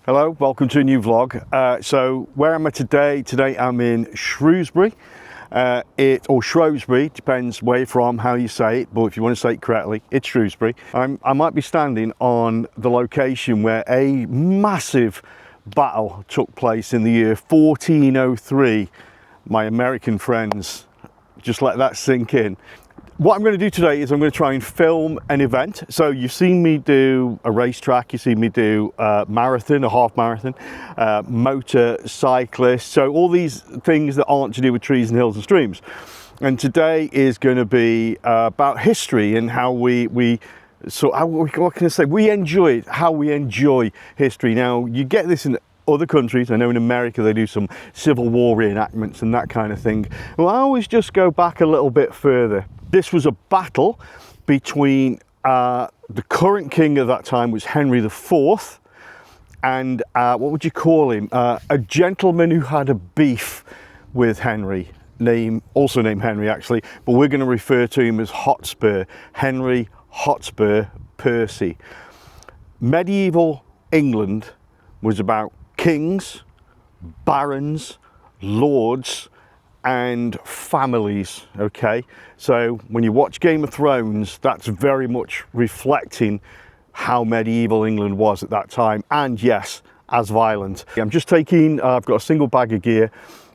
Hello, welcome to a new vlog. So where am I today? Today I'm in Shrewsbury, or Shrewsbury, depends where you're from, how you say it, but if you want to say it correctly, it's Shrewsbury. I might be standing on the location where a massive battle took place in the year 1403. My American friends, just let that sink in. What I'm going to do today is I'm going to try and film an event. So you've seen me do a racetrack, you've seen me do a marathon, a half marathon, motorcyclist, so all these things that aren't to do with trees and hills and streams. And today is going to be about history and how we enjoy it, how we enjoy history. Now, you get this in other countries. I know in America they do some Civil War reenactments and that kind of thing. Well, I always just go back a little bit further. This was a battle between the current king of that time was Henry IV, and what would you call him? A gentleman who had a beef with Henry, also named Henry actually, but we're going to refer to him as Hotspur, Henry Hotspur Percy. Medieval England was about kings, barons, lords, and families. Okay, so when you watch Game of Thrones, that's very much reflecting how medieval England was at that time, and yes, as violent. I'm just taking, I've got a single bag of gear,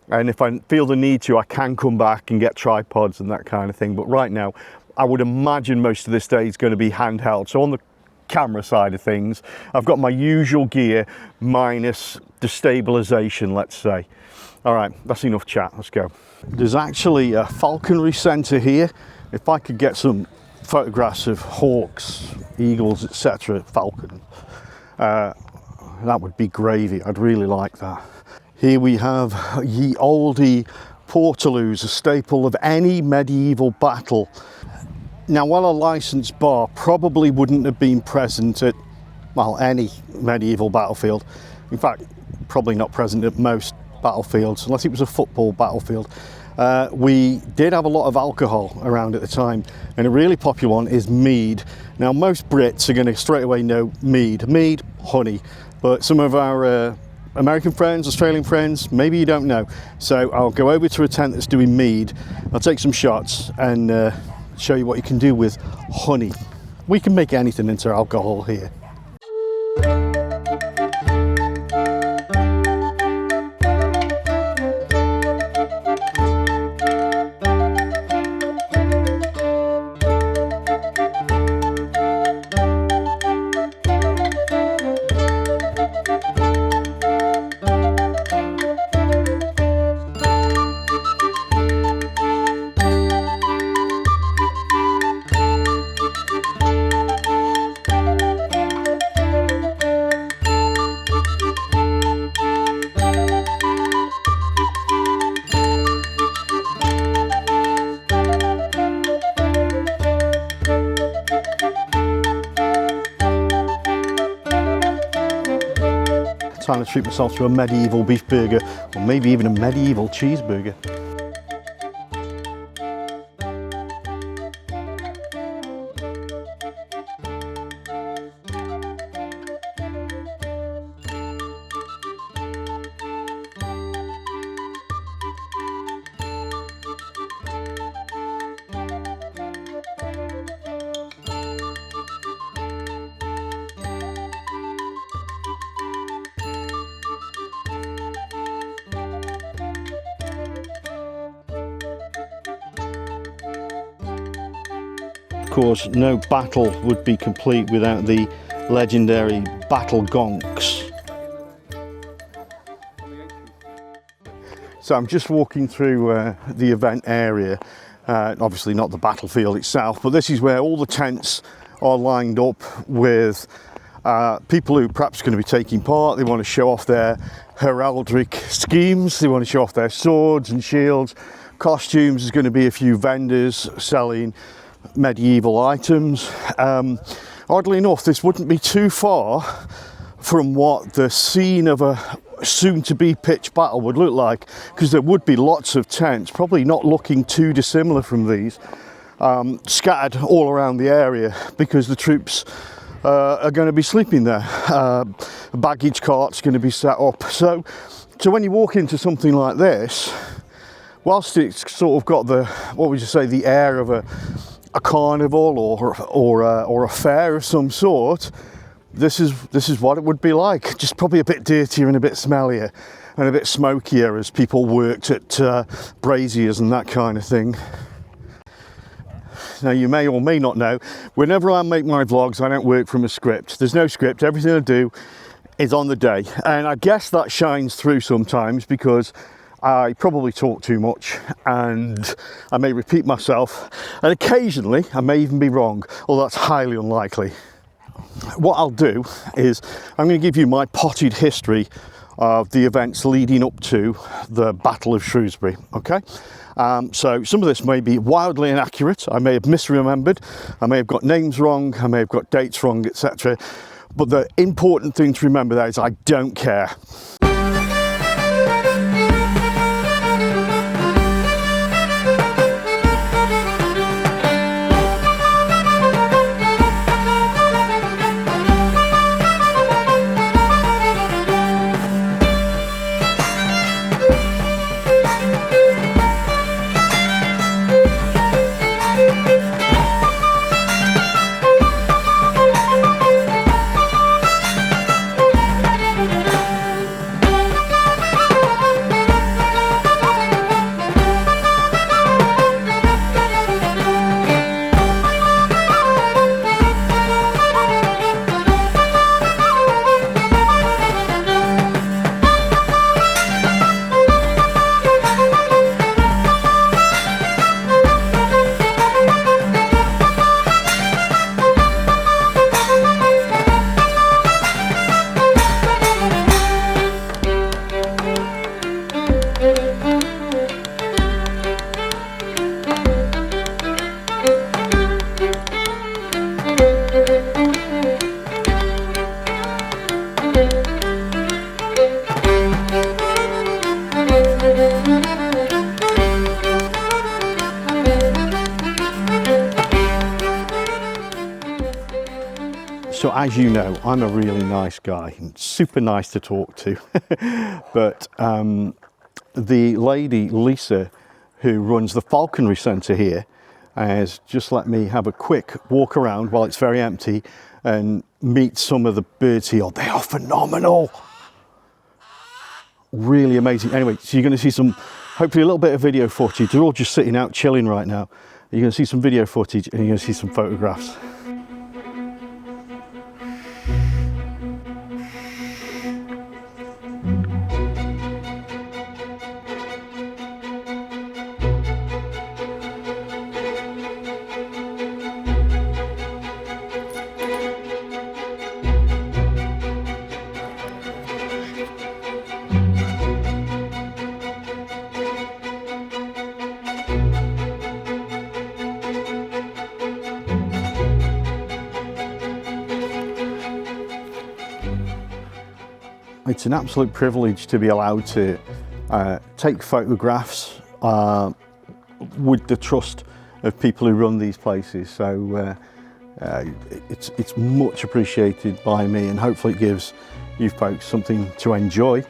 and if I feel the need to, I can come back and get tripods and that kind of thing, but right now I would imagine most of this day is going to be handheld. So on the camera side of things, I've got my usual gear minus the stabilization, let's say. All right, that's enough chat, let's go. There's actually a falconry centre here. If I could get some photographs of hawks, eagles, etc., falcon, that would be gravy. I'd really like that. Here we have ye olde portaloos, a staple of any medieval battle. Now, while a licensed bar probably wouldn't have been present at, well, any medieval battlefield, in fact, probably not present at most battlefields, unless it was a football battlefield, we did have a lot of alcohol around at the time, and a really popular one is mead. Now, most Brits are going to straight away know mead, honey, but some of our American friends, Australian friends, maybe you don't know. So I'll go over to a tent that's doing mead, I'll take some shots and show you what you can do with honey. We can make anything into alcohol here. Trying to treat myself to a medieval beef burger, or maybe even a medieval cheeseburger. Of course, no battle would be complete without the legendary battle gonks. So I'm just walking through the event area, obviously not the battlefield itself, but this is where all the tents are lined up with people who perhaps going to be taking part. They want to show off their heraldic schemes, they want to show off their swords and shields, costumes. There's going to be a few vendors selling medieval items. Oddly enough, this wouldn't be too far from what the scene of a soon-to-be pitched battle would look like, because there would be lots of tents, probably not looking too dissimilar from these, scattered all around the area, because the troops are going to be sleeping there. A baggage cart's going to be set up. So when you walk into something like this, whilst it's sort of got the, what would you say, the air of a carnival or a fair of some sort, this is what it would be like. Just probably a bit dirtier and a bit smellier and a bit smokier as people worked at braziers and that kind of thing. Now, you may or may not know, whenever I make my vlogs, I don't work from a script. There's no script. Everything I do is on the day. And I guess that shines through sometimes because I probably talk too much and I may repeat myself. And occasionally, I may even be wrong, although that's highly unlikely. What I'll do is I'm going to give you my potted history of the events leading up to the Battle of Shrewsbury, okay? So some of this may be wildly inaccurate. I may have misremembered, I may have got names wrong, I may have got dates wrong, etc. But the important thing to remember there is I don't care. So as you know, I'm a really nice guy, super nice to talk to. But the lady, Lisa, who runs the Falconry Centre here, has just let me have a quick walk around while it's very empty and meet some of the birds here. They are phenomenal. Really amazing. Anyway, so you're going to see some, hopefully a little bit of video footage. They're all just sitting out chilling right now. You're going to see some video footage and you're going to see some photographs. It's an absolute privilege to be allowed to take photographs with the trust of people who run these places. So it's much appreciated by me, and hopefully it gives you folks something to enjoy.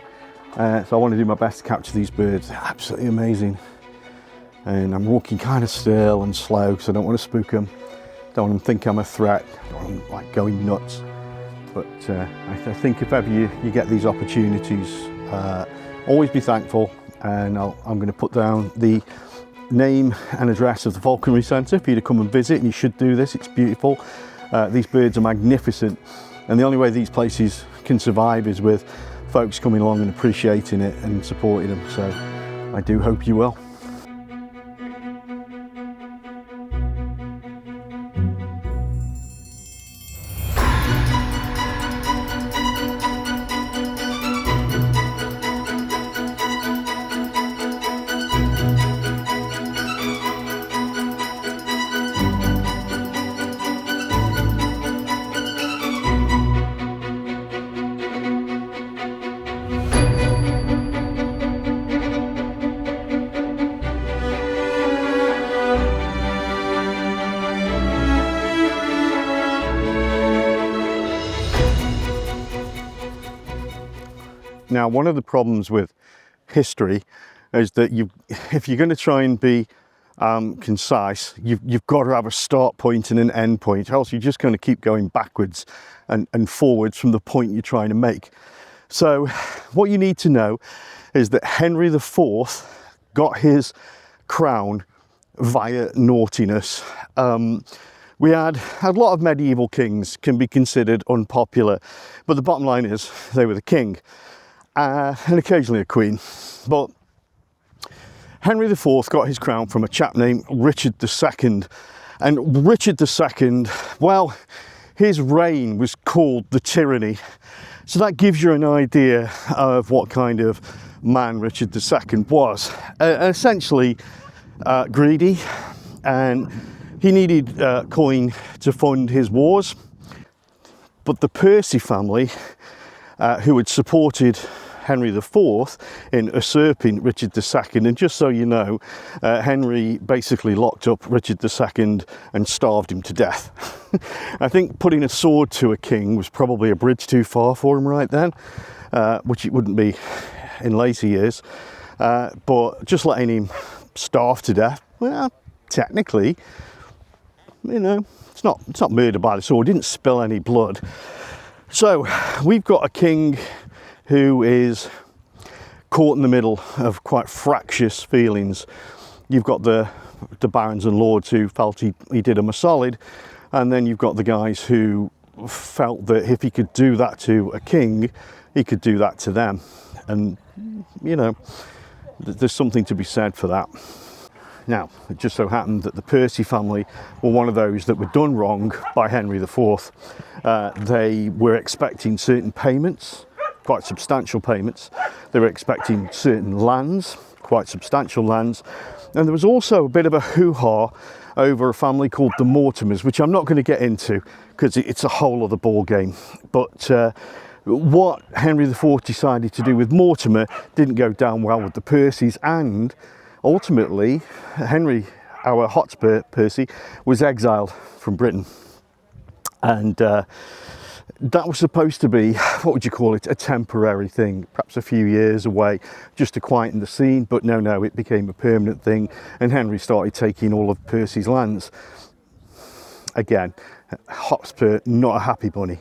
So I want to do my best to capture these birds. They're absolutely amazing. And I'm walking kind of still and slow because I don't want to spook them. Don't want them to think I'm a threat. I don't want them like going nuts. But I think if ever you get these opportunities, always be thankful. And I'm going to put down the name and address of the Falconry Centre for you to come and visit, and you should do this. It's beautiful. These birds are magnificent, and the only way these places can survive is with folks coming along and appreciating it and supporting them. So I do hope you will. Now, one of the problems with history is that if you're going to try and be concise, you've got to have a start point and an end point, else you're just going to keep going backwards and forwards from the point you're trying to make. So what you need to know is that Henry IV got his crown via naughtiness. We had a lot of medieval kings can be considered unpopular, but the bottom line is they were the king and occasionally a queen. But Henry IV got his crown from a chap named Richard II, and Richard II, well, his reign was called the tyranny. So that gives you an idea of what kind of man Richard II was. Essentially greedy, and he needed coin to fund his wars. But the Percy family, who had supported Henry IV in usurping Richard II, and just so you know, Henry basically locked up Richard II and starved him to death. I think putting a sword to a king was probably a bridge too far for him right then, which it wouldn't be in later years, but just letting him starve to death, well, technically, you know, it's not murder by the sword, didn't spill any blood. So we've got a king who is caught in the middle of quite fractious feelings. You've got the barons and lords who felt he did him a solid, and then you've got the guys who felt that if he could do that to a king, he could do that to them. And, you know, there's something to be said for that. Now, it just so happened that the Percy family were one of those that were done wrong by Henry IV. They were expecting certain payments, quite substantial payments. They were expecting certain lands, quite substantial lands. And there was also a bit of a hoo-ha over a family called the Mortimers, which I'm not going to get into because it's a whole other ball game. But what Henry IV decided to do with Mortimer didn't go down well with the Percys, and ultimately Henry, our Hotspur Percy, was exiled from Britain. And that was supposed to be, what would you call it, a temporary thing, perhaps a few years away, just to quieten the scene. But no, it became a permanent thing, and Henry started taking all of Percy's lands. Again, Hotspur, not a happy bunny.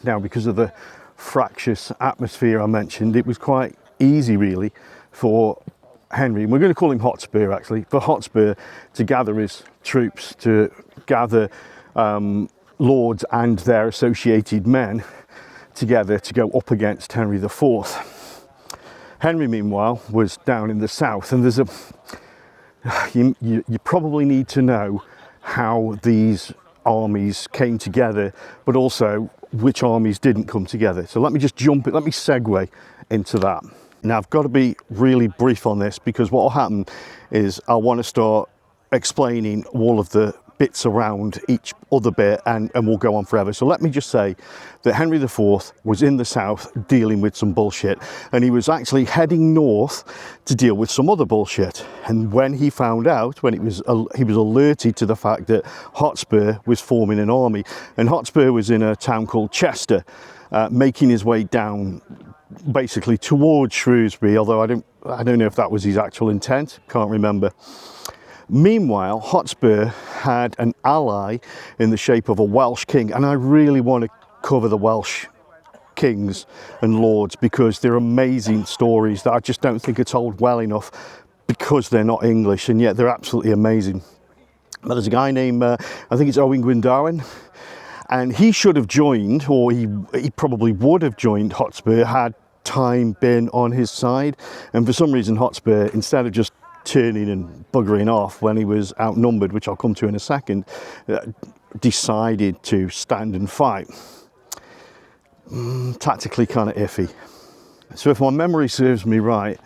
Now, because of the fractious atmosphere I mentioned, it was quite easy really for Henry, and we're going to call him Hotspur actually, for Hotspur to gather his troops, to gather lords and their associated men together to go up against Henry IV. Henry, meanwhile, was down in the south, and there's you probably need to know how these armies came together, but also which armies didn't come together. So let me segue into that. Now, I've got to be really brief on this, because what will happen is I want to start explaining all of the bits around each other bit, and we'll go on forever. So let me just say that Henry IV was in the south dealing with some bullshit, and he was actually heading north to deal with some other bullshit. And when he found out, he was alerted to the fact that Hotspur was forming an army, and Hotspur was in a town called Chester, making his way down basically towards Shrewsbury, although I don't know if that was his actual intent, can't remember. Meanwhile, Hotspur had an ally in the shape of a Welsh king, and I really want to cover the Welsh kings and lords because they're amazing stories that I just don't think are told well enough because they're not English, and yet they're absolutely amazing. But there's a guy named, I think it's Owen Gwyndawyn, and he should have joined, or he probably would have joined Hotspur had time been on his side. And for some reason, Hotspur, instead of just turning and buggering off when he was outnumbered, which I'll come to in a second, decided to stand and fight. Tactically kind of iffy. So if my memory serves me right,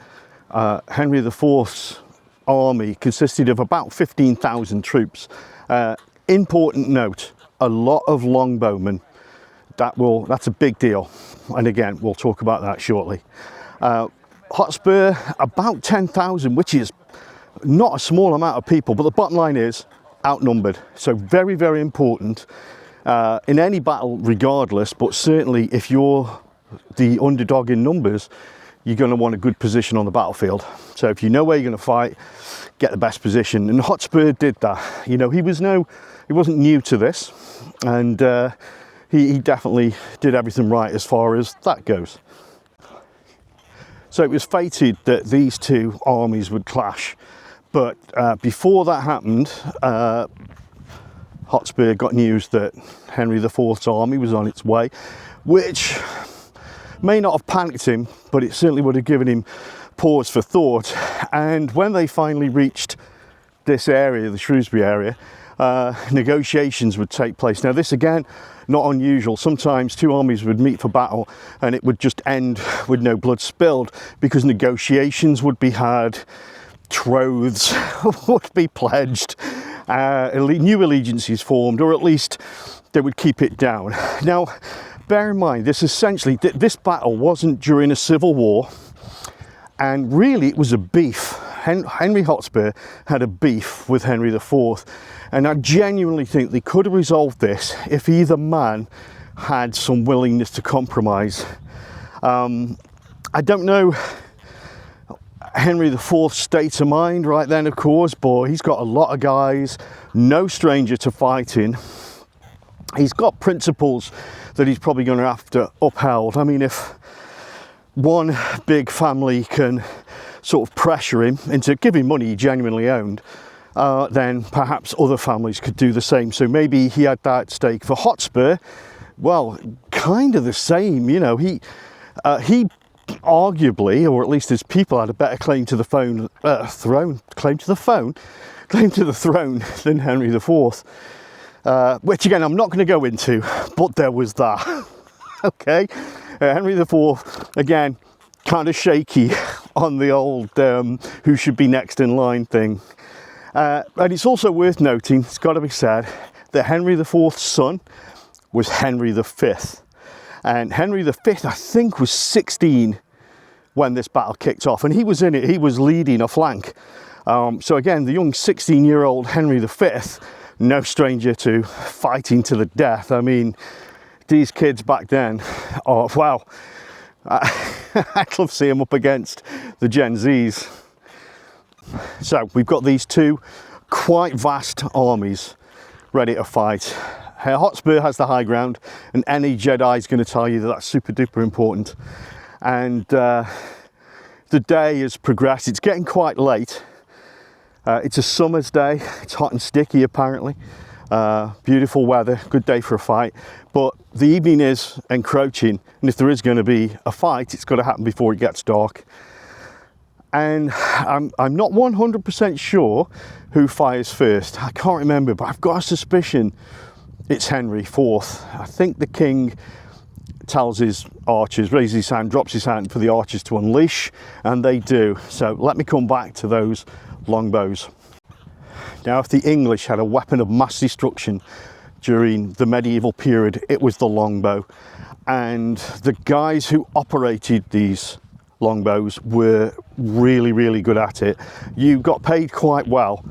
Henry IV's army consisted of about 15,000 troops. Important note, a lot of longbowmen. That's a big deal, and again we'll talk about that shortly. Hotspur, about 10,000, which is not a small amount of people, but the bottom line is outnumbered. So very, very important in any battle regardless, but certainly if you're the underdog in numbers, you're going to want a good position on the battlefield. So if you know where you're going to fight, get the best position. And Hotspur did that. You know, he wasn't new to this, and he definitely did everything right as far as that goes. So it was fated that these two armies would clash, but before that happened, Hotspur got news that Henry IV's army was on its way, which may not have panicked him, but it certainly would have given him pause for thought. And when they finally reached this area, the Shrewsbury area, negotiations would take place. Now this, again, not unusual. Sometimes two armies would meet for battle and it would just end with no blood spilled, because negotiations would be had, troths would be pledged, new allegiances formed, or at least they would keep it down. Now bear in mind, this battle wasn't during a civil war, and really it was a beef. Henry Hotspur had a beef with Henry IV, and I genuinely think they could have resolved this if either man had some willingness to compromise. I don't know Henry IV's state of mind right then, of course, but he's got a lot of guys, no stranger to fighting. He's got principles that he's probably going to have to uphold. I mean, if one big family can sort of pressure him into giving money he genuinely owned, then perhaps other families could do the same. So maybe he had that at stake. For Hotspur, well, kind of the same. You know, he arguably, or at least his people, had a better claim to the throne than Henry IV. Which again, I'm not going to go into, but there was that. Okay, Henry IV, again, kind of shaky on the old who should be next in line thing. And it's also worth noting, it's got to be said, that Henry IV's son was Henry V. And Henry V, I think, was 16 when this battle kicked off, and he was in it. He was leading a flank. So again, the young 16-year-old Henry V, no stranger to fighting to the death. I mean, these kids back then, oh wow, I'd love to see them up against the Gen Zs. So we've got these two quite vast armies ready to fight. Hotspur has the high ground, and any Jedi is going to tell you that that's super duper important. And the day has progressed. It's getting quite late. It's a summer's day. It's hot and sticky apparently. Beautiful weather, good day for a fight. But the evening is encroaching, and if there is going to be a fight, it's got to happen before it gets dark. And I'm not 100% sure who fires first. I can't remember, but I've got a suspicion it's Henry IV. I think the king tells his archers, raises his hand, drops his hand for the archers to unleash, and they do. So let me come back to those longbows. Now, if the English had a weapon of mass destruction during the medieval period, it was the longbow. And the guys who operated these longbows were really, really good at it. You got paid quite well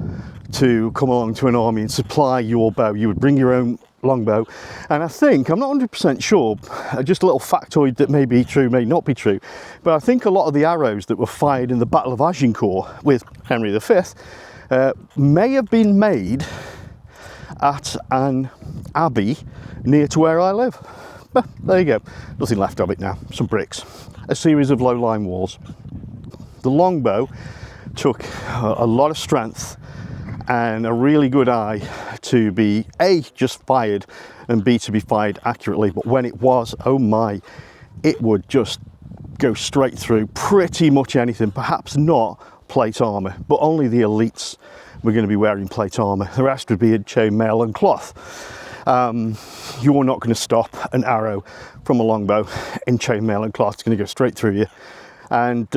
to come along to an army and supply your bow. You would bring your own longbow, and I think, I'm not 100% sure, just a little factoid that may be true, may not be true, but I think a lot of the arrows that were fired in the Battle of Agincourt with Henry V may have been made at an abbey near to where I live. But there you go, nothing left of it now, some bricks, a series of low-lying walls. The longbow took a lot of strength and a really good eye to be A, just fired, and B, to be fired accurately. But when it was, oh my, it would just go straight through pretty much anything. Perhaps not plate armour, but only the elites were going to be wearing plate armour. The rest would be in chainmail and cloth. You're not going to stop an arrow from a longbow in chainmail and cloth. It's going to go straight through you. And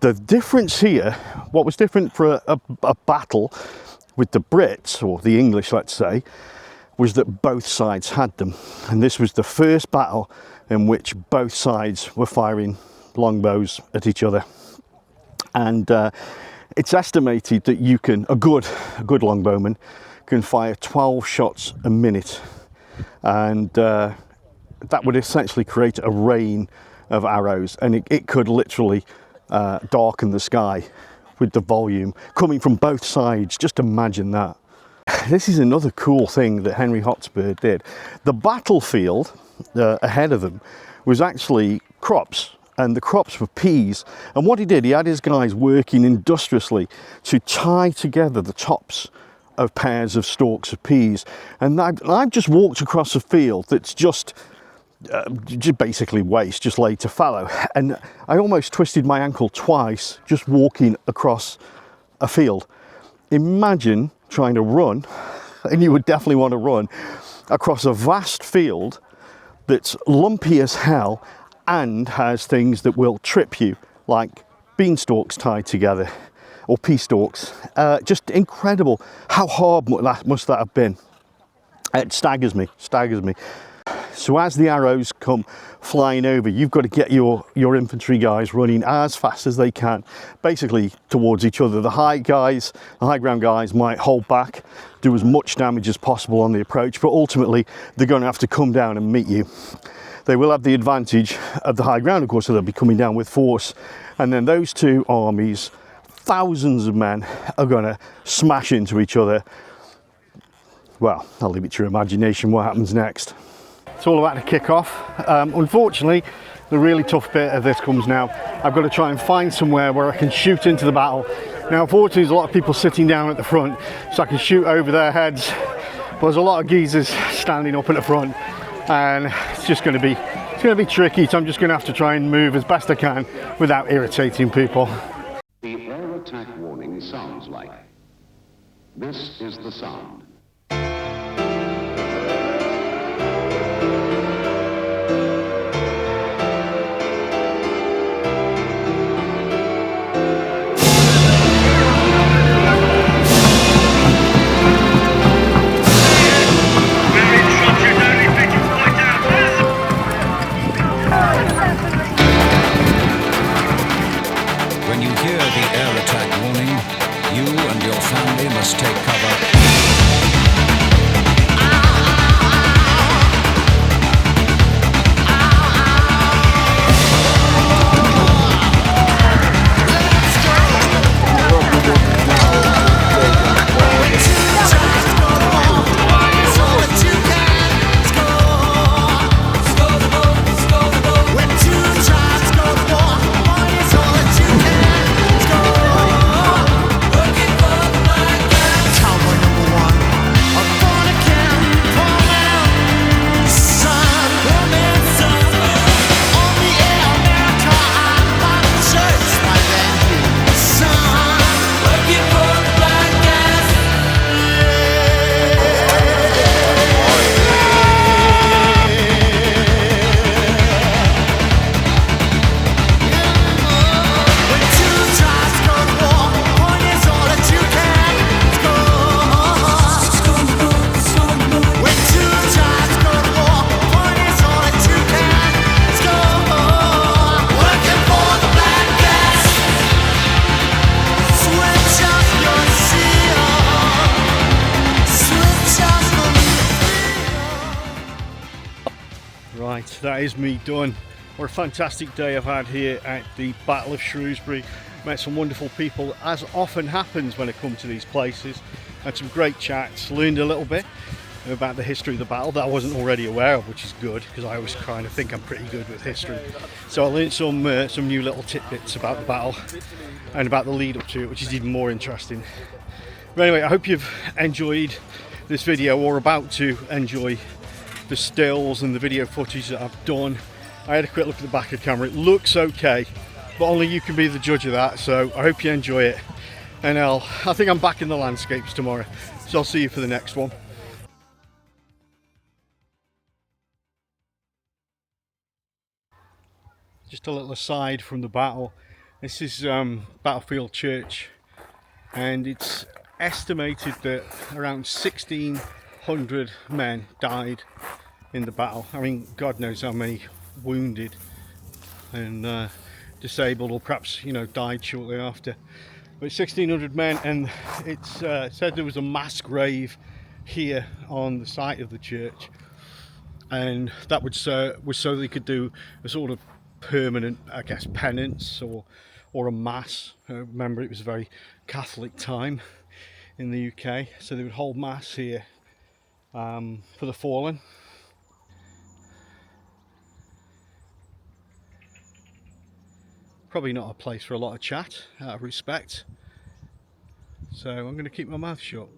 the difference here, what was different for a battle with the Brits, or the English, let's say, was that both sides had them. And this was the first battle in which both sides were firing longbows at each other. And it's estimated that you can, a good longbowman can fire 12 shots a minute. And that would essentially create a rain of arrows, and it could literally darken the sky with the volume coming from both sides. Just imagine that. This is another cool thing that Henry Hotspur did. The battlefield ahead of them was actually crops, and the crops were peas. And what he did, he had his guys working industriously to tie together the tops of pairs of stalks of peas. And I've just walked across a field that's just basically waste, just laid to fallow, and I almost twisted my ankle twice just walking across a field. Imagine trying to run, and you would definitely want to run across a vast field that's lumpy as hell and has things that will trip you, like beanstalks tied together or pea stalks. Just incredible. How hard must that have been? It staggers me. So as the arrows come flying over, you've got to get your infantry guys running as fast as they can, basically towards each other. The high ground guys might hold back, do as much damage as possible on the approach, but ultimately they're going to have to come down and meet you. They will have the advantage of the high ground, of course, so they'll be coming down with force. And then those two armies, thousands of men, are going to smash into each other. Well, I'll leave it to your imagination what happens next. It's all about to kick off. Unfortunately, the really tough bit of this comes now. I've got to try and find somewhere where I can shoot into the battle. Now, unfortunately, there's a lot of people sitting down at the front, so I can shoot over their heads. But there's a lot of geezers standing up at the front, and it's just going to be tricky. So I'm just going to have to try and move as best I can without irritating people. The air attack warning sounds like. This is the sound. When you hear the air attack warning, you and your family must take cover. Right, that is me done. What a fantastic day I've had here at the Battle of Shrewsbury. Met some wonderful people, as often happens when I come to these places. Had some great chats, learned a little bit about the history of the battle that I wasn't already aware of, which is good, because I always kind of think I'm pretty good with history. So I learned some new little tidbits about the battle and about the lead up to it, which is even more interesting. But anyway, I hope you've enjoyed this video, or about to enjoy the stills and the video footage that I've done. I had a quick look at the back of the camera. It looks okay, but only you can be the judge of that. So I hope you enjoy it, and I think I'm back in the landscapes tomorrow, so I'll see you for the next one. Just a little aside from the battle. This is Battlefield Church, and it's estimated that around 1,600 men died in the battle. I mean, God knows how many wounded and disabled, or perhaps, you know, died shortly after. But 1,600 men, and it's said there was a mass grave here on the site of the church. and that was so they could do a sort of permanent, I guess, penance or a mass. Remember, it was a very Catholic time in the UK, so they would hold mass here for the fallen. Probably not a place for a lot of chat, out of respect, so I'm going to keep my mouth shut.